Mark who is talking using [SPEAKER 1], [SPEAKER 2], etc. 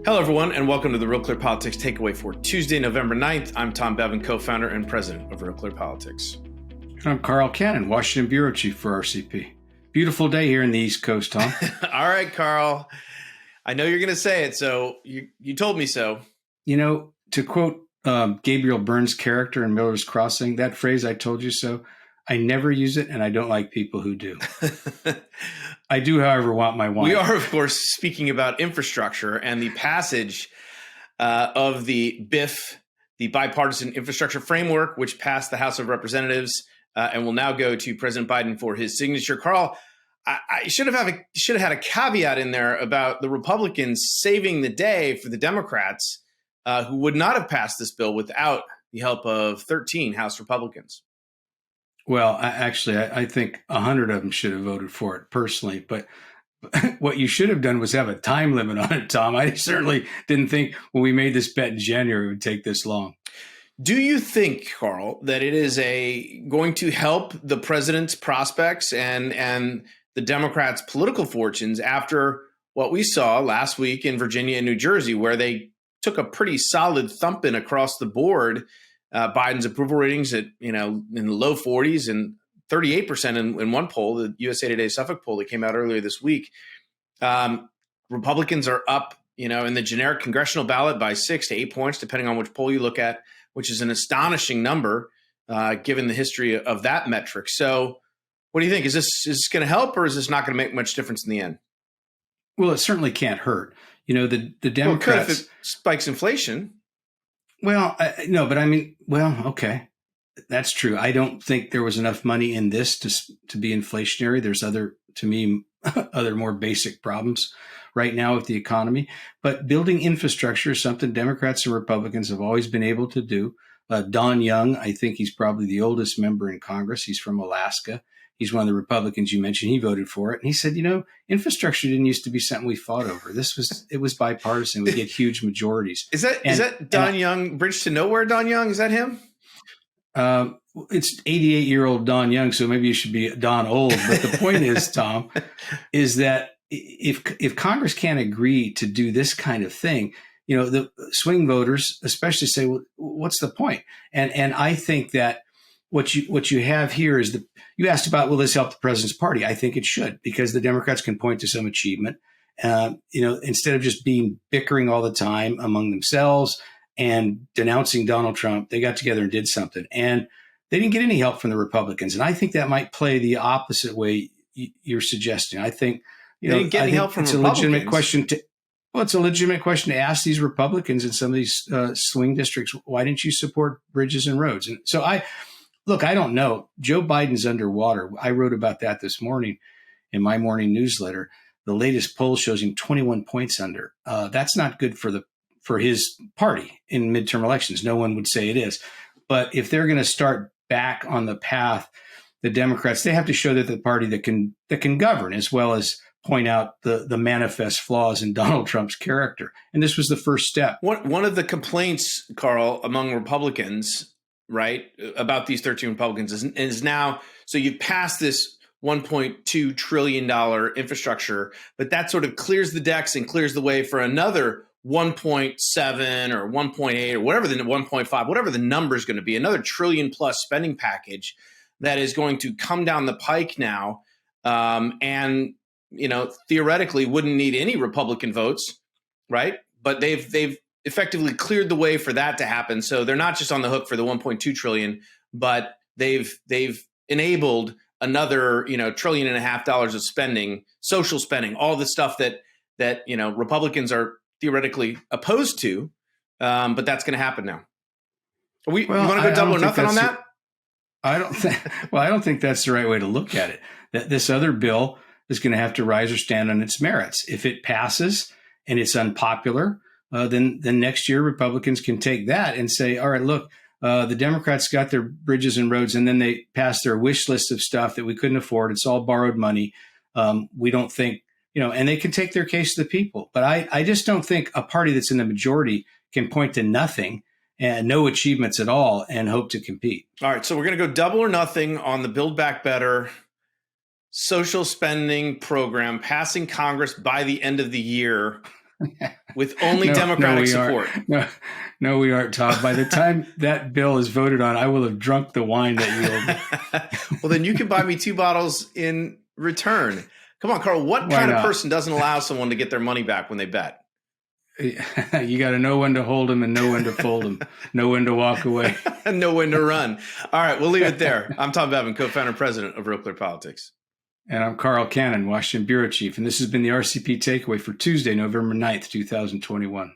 [SPEAKER 1] Hello, everyone, and welcome to the Real Clear Politics Takeaway for Tuesday, November 9th. I'm Tom Bevan, co-founder and president of Real Clear Politics.
[SPEAKER 2] And I'm Carl Cannon, Washington Bureau Chief for RCP. Beautiful day here in the East Coast, Tom.
[SPEAKER 1] All right, Carl. I know you're going to say it, so you told me so.
[SPEAKER 2] You know, to quote Gabriel Byrne's character in Miller's Crossing, that phrase, "I told you so," I never use it, and I don't like people who do. I do, however, want my wine.
[SPEAKER 1] We are, of course, speaking about infrastructure and the passage of the BIF, the Bipartisan Infrastructure Framework, which passed the House of Representatives and will now go to President Biden for his signature. Carl, I should have had a caveat in there about the Republicans saving the day for the Democrats, who would not have passed this bill without the help of 13 House Republicans.
[SPEAKER 2] Well, I think 100 of them should have voted for it personally. But what you should have done was have a time limit on it, Tom. I certainly didn't think when we made this bet in January it would take this long.
[SPEAKER 1] Do you think, Carl, that it is going to help the president's prospects and the Democrats' political fortunes after what we saw last week in Virginia and New Jersey, where they took a pretty solid thumping across the board? Biden's approval ratings at, in the low 40s and 38% in one poll, the USA Today Suffolk poll that came out earlier this week. Republicans are up, in the generic congressional ballot by 6 to 8 points, depending on which poll you look at, which is an astonishing number given the history of that metric. So what do you think? Is this going to help, or is this not going to make much difference in the end?
[SPEAKER 2] Well, it certainly can't hurt. The Democrats—
[SPEAKER 1] Well, it could if it spikes inflation.
[SPEAKER 2] Well, no, but okay, that's true. I don't think there was enough money in this to be inflationary. There's other more basic problems right now with the economy. But building infrastructure is something Democrats and Republicans have always been able to do. Don Young, I think he's probably the oldest member in Congress. He's from Alaska. He's one of the Republicans you mentioned. He voted for it. And he said, infrastructure didn't used to be something we fought over. It was bipartisan. We get huge majorities.
[SPEAKER 1] Is that Don Young, Bridge to Nowhere Don Young? Is that him?
[SPEAKER 2] It's 88-year-old Don Young, so maybe you should be Don Old. But the point is, Tom, is that if Congress can't agree to do this kind of thing, the swing voters especially say, well, what's the point? And I think that what you have here is you asked about, will this help the president's party? I think it should, because the Democrats can point to some achievement. Instead of just bickering all the time among themselves and denouncing Donald Trump, they got together and did something. And they didn't get any help from the Republicans. And I think that might play the opposite way you're suggesting. I think
[SPEAKER 1] they didn't get any help from Republicans.
[SPEAKER 2] It's a legitimate question to ask these Republicans in some of these swing districts, why didn't you support bridges and roads? And so I don't know. Joe Biden's underwater. I wrote about that this morning in my morning newsletter. The latest poll shows him 21 points under. That's not good for his party in midterm elections. No one would say it is. But if they're going to start back on the path, the Democrats, they have to show that the party that can govern, as well as point out the manifest flaws in Donald Trump's character. And this was the first step.
[SPEAKER 1] One of the complaints, Carl, among Republicans, right, about these 13 Republicans is now, so you've passed this $1.2 trillion infrastructure, but that sort of clears the decks and clears the way for another 1.7 or 1.8 or whatever, the 1.5, whatever the number is going to be, another trillion plus spending package that is going to come down the pike now. And, theoretically wouldn't need any Republican votes, right? But they've effectively cleared the way for that to happen. So they're not just on the hook for the 1.2 trillion, but they've enabled another, $1.5 trillion of spending, social spending, all the stuff that Republicans are theoretically opposed to. But that's going to happen now. You want to go double or nothing on that?
[SPEAKER 2] I don't think that's the right way to look at it. That this other bill is going to have to rise or stand on its merits. If it passes and it's unpopular, then next year Republicans can take that and say, all right, look, the Democrats got their bridges and roads, and then they passed their wish list of stuff that we couldn't afford. It's all borrowed money. We don't think, and they can take their case to the people. But I just don't think a party that's in the majority can point to nothing and no achievements at all and hope to compete.
[SPEAKER 1] All right, so we're going to go double or nothing on the Build Back Better social spending program passing Congress by the end of the year. with only Democratic support.
[SPEAKER 2] No, we aren't, Tom. By the time that bill is voted on, I will have drunk the wine that you owe me.
[SPEAKER 1] Well, then you can buy me 2 bottles in return. Come on, Carl. What kind of person doesn't allow someone to get their money back when they bet?
[SPEAKER 2] You got to know when to hold them and know when to fold them, know when to walk away.
[SPEAKER 1] And know when to run. All right, we'll leave it there. I'm Tom Bevan, co-founder and president of Real Clear Politics.
[SPEAKER 2] And I'm Carl Cannon, Washington Bureau Chief. And this has been the RCP Takeaway for Tuesday, November 9th, 2021.